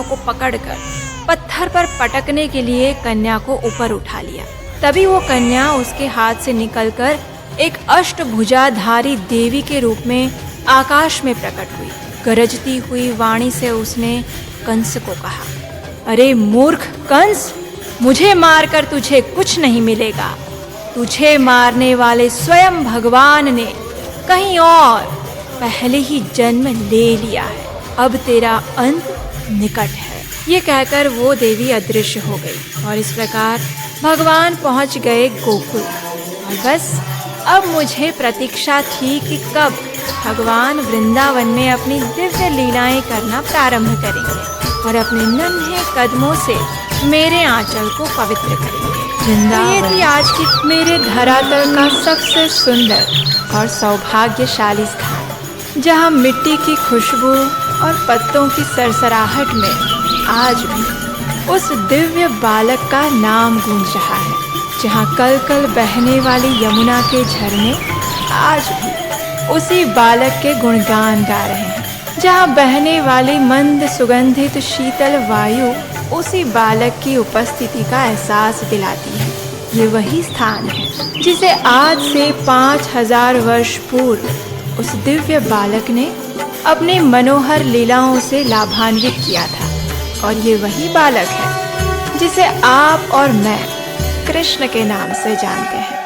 पैरों को पकड़कर पत्थर पर पटकने के लिए कन्या को ऊपर उठा लिया। तभी वो कन्या उसके हाथ से निकलकर एक अष्टभुजाधारी देवी के रूप में आकाश में प्रकट हुई। गरजती हुई वाणी से उसने कंस को कहा, अरे मूर्ख कंस, मुझे मारकर तुझे कुछ नहीं मिलेगा। तुझे मारने वाले स्वयं भगवान ने कहीं और पहले ही जन्म ले लिया है। अब तेरा अंत निकट है। ये कहकर वो देवी अदृश्य हो गई और इस प्रकार भगवान पहुंच गए गोकुल। और बस अब मुझे प्रतीक्षा थी कि कब भगवान वृंदावन में अपनी दिव्य लीलाएं करना प्रारंभ करेंगे और अपने नन्हे कदमों से मेरे आंचल को पवित्र करेंगे। ये थी आज की मेरे धरातल का सबसे सुंदर और सौभाग्यशाली स्थान, जहाँ मिट्टी की खुशबू और पत्तों की सरसराहट में आज भी उस दिव्य बालक का नाम गूंज रहा है। जहाँ कल कल बहने वाली यमुना के झरने आज भी उसी बालक के गुणगान गा रहे हैं। जहाँ बहने वाली मंद सुगंधित शीतल वायु उसी बालक की उपस्थिति का एहसास दिलाती है। ये वही स्थान है जिसे आज से 5000 वर्ष पूर्व उस दिव्य बालक ने अपने मनोहर लीलाओं से लाभान्वित किया था। और ये वही बालक है जिसे आप और मैं कृष्ण के नाम से जानते हैं।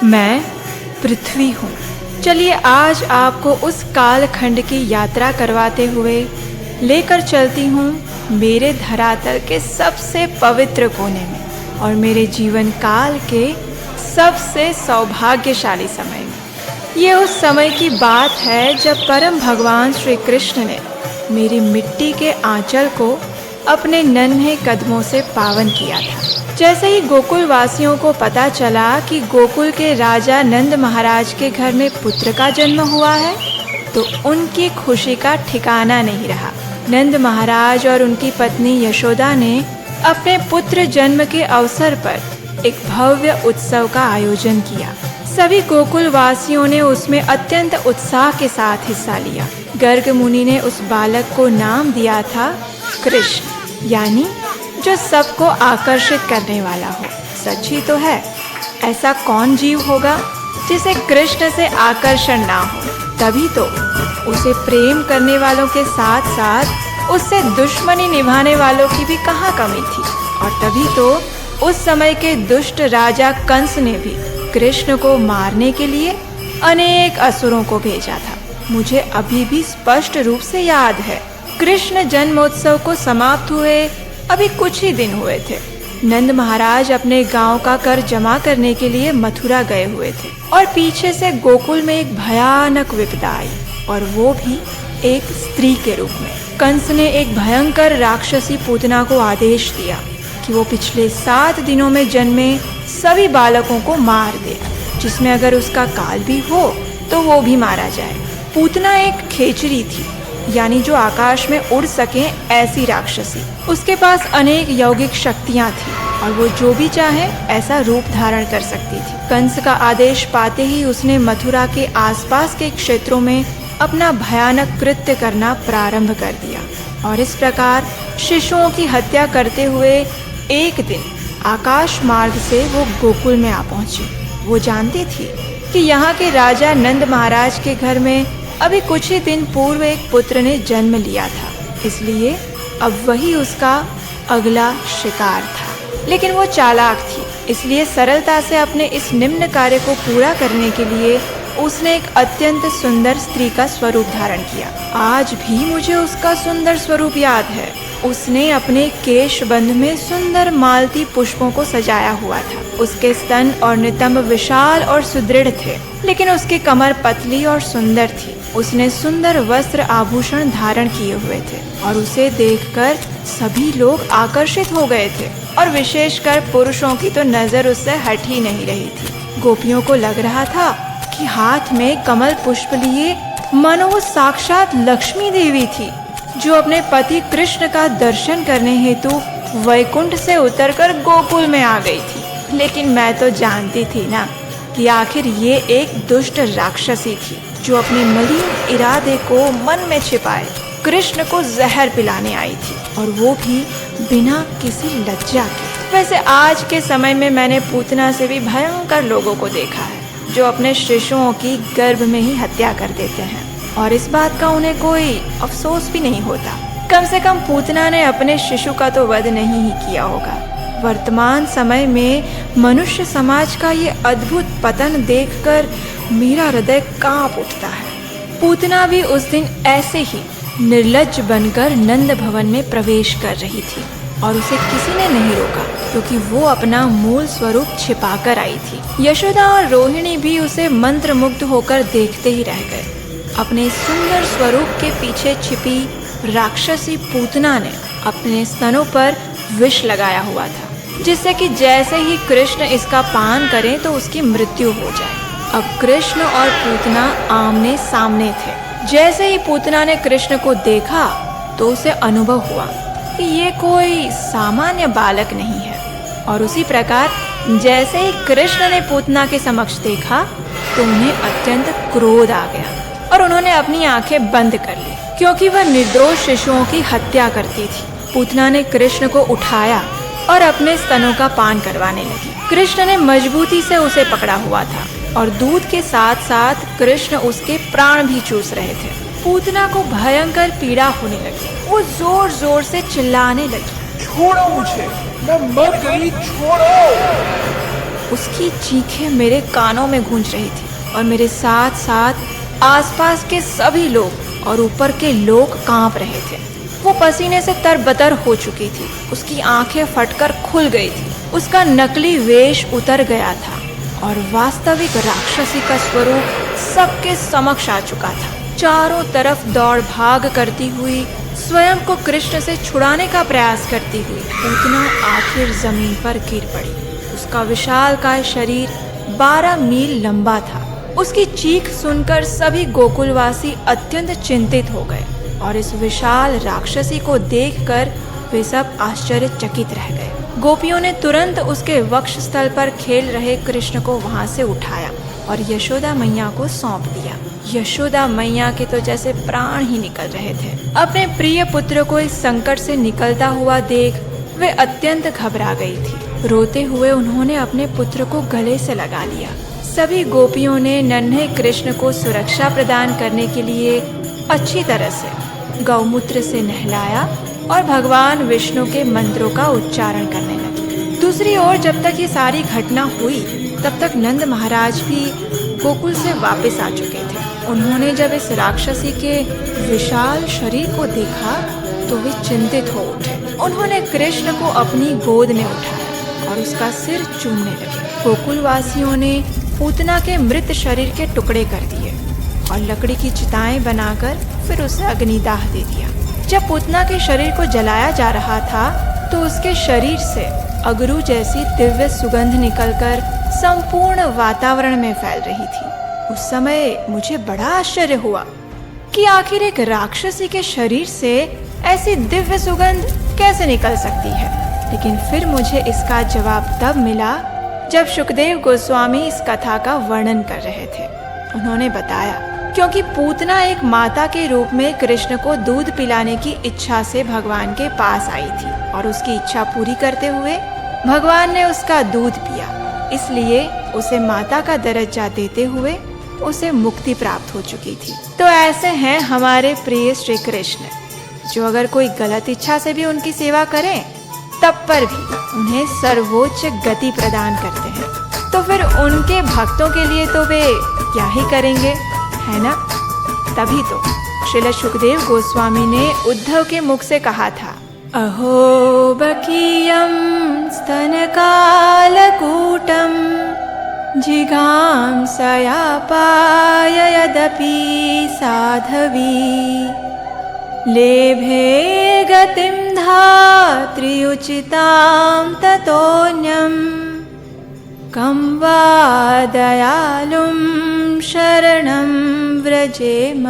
मैं पृथ्वी हूँ। चलिए आज आपको उस कालखंड की यात्रा करवाते हुए लेकर चलती हूँ मेरे धरातल के सबसे पवित्र कोने में और मेरे जीवन काल के सबसे सौभाग्यशाली समय में। ये उस समय की बात है जब परम भगवान श्री कृष्ण ने मेरी मिट्टी के आंचल को अपने नन्हे कदमों से पावन किया था। जैसे ही गोकुल वासियों को पता चला कि गोकुल के राजा नंद महाराज के घर में पुत्र का जन्म हुआ है, तो उनकी खुशी का ठिकाना नहीं रहा। नंद महाराज और उनकी पत्नी यशोदा ने अपने पुत्र जन्म के अवसर पर एक भव्य उत्सव का आयोजन किया। सभी गोकुल वासियों ने उसमें अत्यंत उत्साह के साथ हिस्सा लिया। गर्ग मुनि ने उस बालक को नाम दिया था कृष्ण, यानी जो सबको आकर्षित करने वाला हो। सच ही तो है, ऐसा कौन जीव होगा जिसे कृष्ण से आकर्षण ना हो। तभी तो उसे प्रेम करने वालों के साथ साथ उससे दुश्मनी निभाने वालों की भी कहाँ कमी थी। और तभी तो उस समय के दुष्ट राजा कंस ने भी कृष्ण को मारने के लिए अनेक असुरों को भेजा था। मुझे अभी भी स्पष्ट रूप से याद है, कृष्ण जन्मोत्सव को समाप्त हुए अभी कुछ ही दिन हुए थे। नंद महाराज अपने गांव का कर जमा करने के लिए मथुरा गए हुए थे और पीछे से गोकुल में एक भयानक विपदा आई, और वो भी एक स्त्री के रूप में। कंस ने एक भयंकर राक्षसी पूतना को आदेश दिया कि वो पिछले 7 दिनों में जन्मे सभी बालकों को मार दे, जिसमें अगर उसका काल भी हो तो वो भी मारा जाए। पूतना एक खेचरी थी, यानी जो आकाश में उड़ सके ऐसी राक्षसी। उसके पास अनेक यौगिक शक्तियां थी और वो जो भी चाहे ऐसा रूप धारण कर सकती थी। कंस का आदेश पाते ही उसने मथुरा के आसपास के क्षेत्रों में अपना भयानक कृत्य करना प्रारंभ कर दिया और इस प्रकार शिशुओं की हत्या करते हुए एक दिन आकाश मार्ग से वो गोकुल में आ पहुंची। वो जानती थी कि यहाँ के राजा नंद महाराज के घर में अभी कुछ ही दिन पूर्व एक पुत्र ने जन्म लिया था, इसलिए अब वही उसका अगला शिकार था। लेकिन वो चालाक थी, इसलिए सरलता से अपने इस निम्न कार्य को पूरा करने के लिए उसने एक अत्यंत सुंदर स्त्री का स्वरूप धारण किया। आज भी मुझे उसका सुंदर स्वरूप याद है। उसने अपने केश बंध में सुंदर मालती पुष्पों को सजाया हुआ था। उसके स्तन और नितंब विशाल और सुदृढ़ थे, लेकिन उसकी कमर पतली और सुंदर थी। उसने सुंदर वस्त्र आभूषण धारण किए हुए थे और उसे देखकर सभी लोग आकर्षित हो गए थे, और विशेषकर पुरुषों की तो नजर उससे हट ही नहीं रही थी। गोपियों को लग रहा था कि हाथ में कमल पुष्प लिए मानो वो साक्षात लक्ष्मी देवी थी, जो अपने पति कृष्ण का दर्शन करने हेतु वैकुंठ से उतरकर गोकुल में आ गई थी। लेकिन मैं तो जानती थी ना कि आखिर ये एक दुष्ट राक्षसी थी जो अपने मलिन इरादे को मन में छिपाए कृष्ण को जहर पिलाने आई थी, और वो भी बिना किसी लज्जा के। वैसे आज के समय में मैंने पूतना से भी भयंकर लोगों को देखा है जो अपने शिशुओं की गर्भ में ही हत्या कर देते हैं, और इस बात का उन्हें कोई अफसोस भी नहीं होता। कम से कम पूतना ने अपने शिशु का तो वध नहीं ही किया होगा। वर्तमान समय में मनुष्य समाज का ये अद्भुत पतन देखकर मेरा हृदय कांप उठता है। पूतना भी उस दिन ऐसे ही निर्लज्ज बनकर नंद भवन में प्रवेश कर रही थी, और उसे किसी ने नहीं रोका क्योंकि वो अपना मूल स्वरूप छिपाकर आई थी। यशोदा और रोहिणी भी उसे मंत्रमुग्ध होकर देखते ही रह गए। अपने सुंदर स्वरूप के पीछे छिपी राक्षसी पूतना ने अपने स्तनों पर विष लगाया हुआ था, जिससे कि जैसे ही कृष्ण इसका पान करें तो उसकी मृत्यु हो जाए। अब कृष्ण और पूतना आमने सामने थे। जैसे ही पूतना ने कृष्ण को देखा तो उसे अनुभव हुआ कि ये कोई सामान्य बालक नहीं है, और उसी प्रकार जैसे ही कृष्ण ने पूतना के समक्ष देखा तो उन्हें अत्यंत क्रोध आ गया और उन्होंने अपनी आंखें बंद कर ली, क्योंकि वह निर्दोष शिशुओं की हत्या करती थी। पूतना ने कृष्ण को उठाया और अपने स्तनों का पान करवाने लगी। कृष्ण ने मजबूती से उसे पकड़ा हुआ था और दूध के साथ साथ कृष्ण उसके प्राण भी चूस रहे थे। पूतना को भयंकर पीड़ा होने लगी। वो जोर जोर से चिल्लाने लगी, छोड़ो मुझे, मैं मर गई, छोड़ो। उसकी चीखें मेरे कानों में गूंज रही थी और मेरे साथ साथ आसपास के सभी लोग और ऊपर के लोग कांप रहे थे। वो पसीने से तरबतर हो चुकी थी। उसकी आंखें फटकर खुल गई थी। उसका नकली वेश उतर गया था और वास्तविक राक्षसी का स्वरूप सबके समक्ष आ चुका था। चारों तरफ दौड़ भाग करती हुई, स्वयं को कृष्ण से छुड़ाने का प्रयास करती हुई पूतना आखिर जमीन पर गिर पड़ी। उसका विशालकाय शरीर 12 मील लंबा था। उसकी चीख सुनकर सभी गोकुलवासी अत्यंत चिंतित हो गए और इस विशाल राक्षसी को देखकर वे सब आश्चर्यचकित रह गए। गोपियों ने तुरंत उसके वक्ष स्थल पर खेल रहे कृष्ण को वहां से उठाया और यशोदा मैया को सौंप दिया। यशोदा मैया के तो जैसे प्राण ही निकल रहे थे। अपने प्रिय पुत्र को इस संकट से निकलता हुआ देख वे अत्यंत घबरा गई थी। रोते हुए उन्होंने अपने पुत्र को गले से लगा लिया। सभी गोपियों ने नन्हे कृष्ण को सुरक्षा प्रदान करने के लिए अच्छी तरह से गौमूत्र से नहलाया और भगवान विष्णु के मंत्रों का उच्चारण करने लगे। दूसरी ओर जब तक ये सारी घटना हुई तब तक नंद महाराज भी गोकुल से वापस आ चुके थे। उन्होंने जब इस राक्षसी के विशाल शरीर को देखा तो वे चिंतित हो उठे। उन्होंने कृष्ण को अपनी गोद में उठाया और उसका सिर चूमने लगे। गोकुलवासियों ने पूतना के मृत शरीर के टुकड़े कर दिए और लकड़ी की चिताएं बनाकर फिर उसे अग्निदाह दे दिया। जब पूतना के शरीर को जलाया जा रहा था तो उसके शरीर से अगरू जैसी दिव्य सुगंध निकलकर संपूर्ण वातावरण में फैल रही थी। उस समय मुझे बड़ा आश्चर्य हुआ कि आखिर एक राक्षसी के शरीर से ऐसी दिव्य सुगंध कैसे निकल सकती है। लेकिन फिर मुझे इसका जवाब तब मिला जब शुकदेव गोस्वामी इस कथा का वर्णन कर रहे थे। उन्होंने बताया, क्योंकि पूतना एक माता के रूप में कृष्ण को दूध पिलाने की इच्छा से भगवान के पास आई थी और उसकी इच्छा पूरी करते हुए भगवान ने उसका दूध पिया, इसलिए उसे माता का दर्जा देते हुए उसे मुक्ति प्राप्त हो चुकी थी। तो ऐसे हैं हमारे प्रिय श्री कृष्ण, जो अगर कोई गलत इच्छा से भी उनकी सेवा करें तब पर भी उन्हें सर्वोच्च गति प्रदान करते हैं। तो फिर उनके भक्तों के लिए तो वे क्या ही करेंगे, है ना? तभी तो श्रील शुकदेव गोस्वामी ने उद्धव के मुख से कहा था, अहो बकीयं स्तनकालकूटं जिघांसया पाय यदपि साधवी लेभे गतिं धात्र्युचितां ततोऽन्यं कं वा दयालुं शरणं व्रजेम।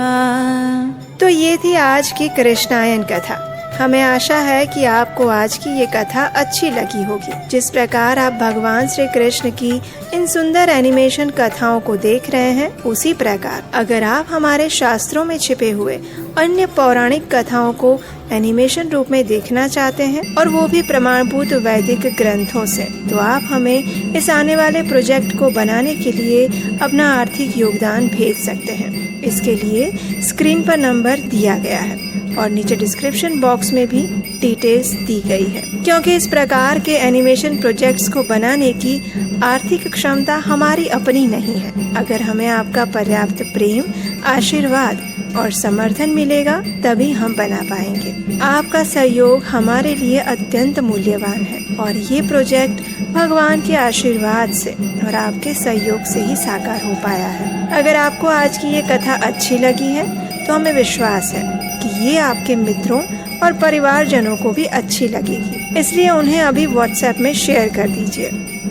तो ये थी आज की कृष्णायन कथा। हमें आशा है कि आपको आज की ये कथा अच्छी लगी होगी। जिस प्रकार आप भगवान श्री कृष्ण की इन सुंदर एनिमेशन कथाओं को देख रहे हैं, उसी प्रकार अगर आप हमारे शास्त्रों में छिपे हुए अन्य पौराणिक कथाओं को एनिमेशन रूप में देखना चाहते हैं, और वो भी प्रमाणभूत वैदिक ग्रंथों से, तो आप हमें इस आने वाले प्रोजेक्ट को बनाने के लिए अपना आर्थिक योगदान भेज सकते हैं। इसके लिए स्क्रीन पर नंबर दिया गया है और नीचे डिस्क्रिप्शन बॉक्स में भी डिटेल्स दी गई है। क्योंकि इस प्रकार के एनिमेशन प्रोजेक्ट्स को बनाने की आर्थिक क्षमता हमारी अपनी नहीं है। अगर हमें आपका पर्याप्त प्रेम, आशीर्वाद और समर्थन मिलेगा तभी हम बना पाएंगे। आपका सहयोग हमारे लिए अत्यंत मूल्यवान है और ये प्रोजेक्ट भगवान के आशीर्वाद से और आपके सहयोग से ही साकार हो पाया है। अगर आपको आज की ये कथा अच्छी लगी है तो हमें विश्वास है कि ये आपके मित्रों और परिवारजनों को भी अच्छी लगेगी, इसलिए उन्हें अभी व्हाट्सएप में शेयर कर दीजिए।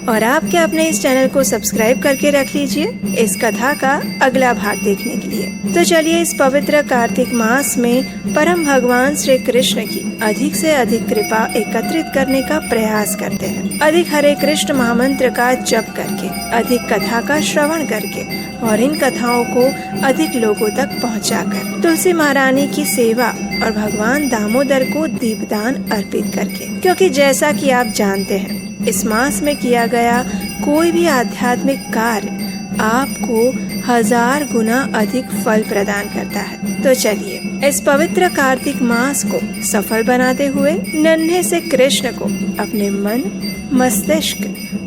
और आप क्या अपने इस चैनल को सब्सक्राइब करके रख लीजिए इस कथा का अगला भाग देखने के लिए। तो चलिए इस पवित्र कार्तिक मास में परम भगवान श्री कृष्ण की अधिक से अधिक कृपा एकत्रित करने का प्रयास करते हैं। अधिक हरे कृष्ण महामंत्र का जप करके, अधिक कथा का श्रवण करके और इन कथाओं को अधिक लोगों तक पहुंचाकर, तुलसी महारानी की सेवा और भगवान दामोदर को दीपदान अर्पित करके। क्योंकि जैसा कि आप जानते हैं, इस मास में किया गया कोई भी आध्यात्मिक कार्य आपको 1000 गुना अधिक फल प्रदान करता है। तो चलिए इस पवित्र कार्तिक मास को सफल बनाते हुए नन्हे से कृष्ण को अपने मन, मस्तिष्क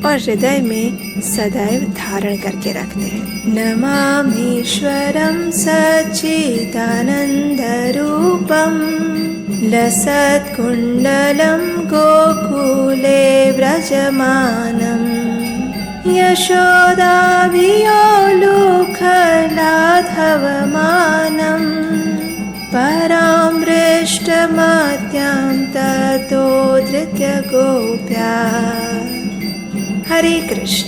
और हृदय में सदैव धारण करके रखते हैं। नमामीश्वरं सच्चिदानंद रूपम लसत्कुण्डलं गोकुले व्रजमानम् यशोदाभियोलुखलाघवमानम् परामृष्टमत्यं ततो धृत्य गोप्या। हरे कृष्ण।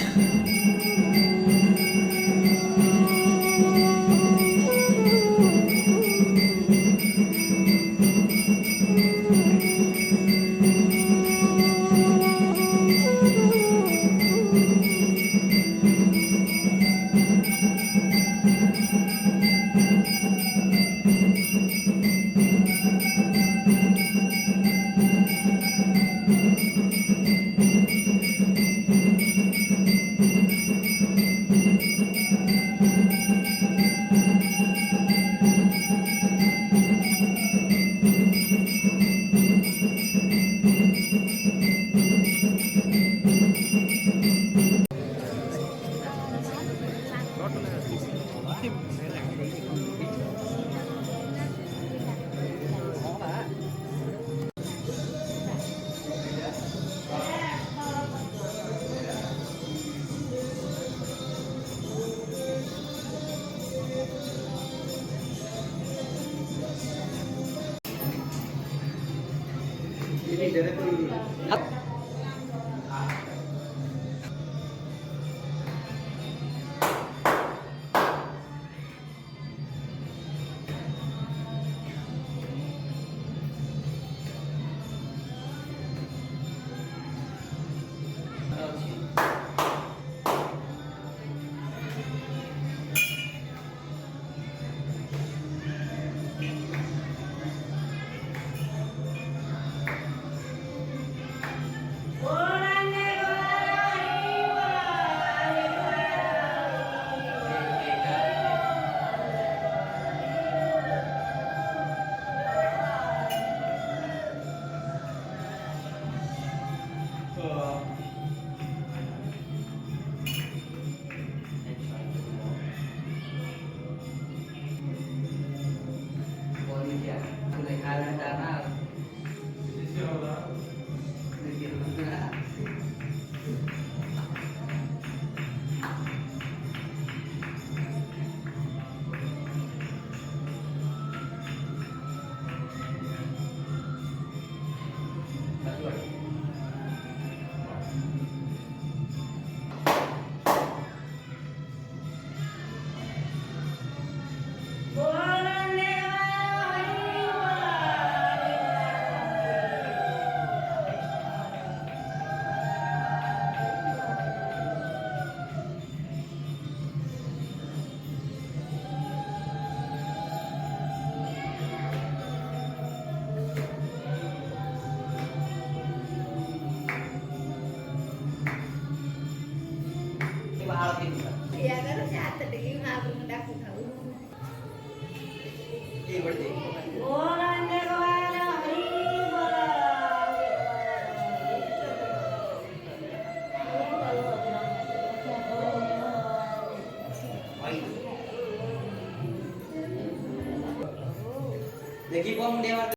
देखी कौन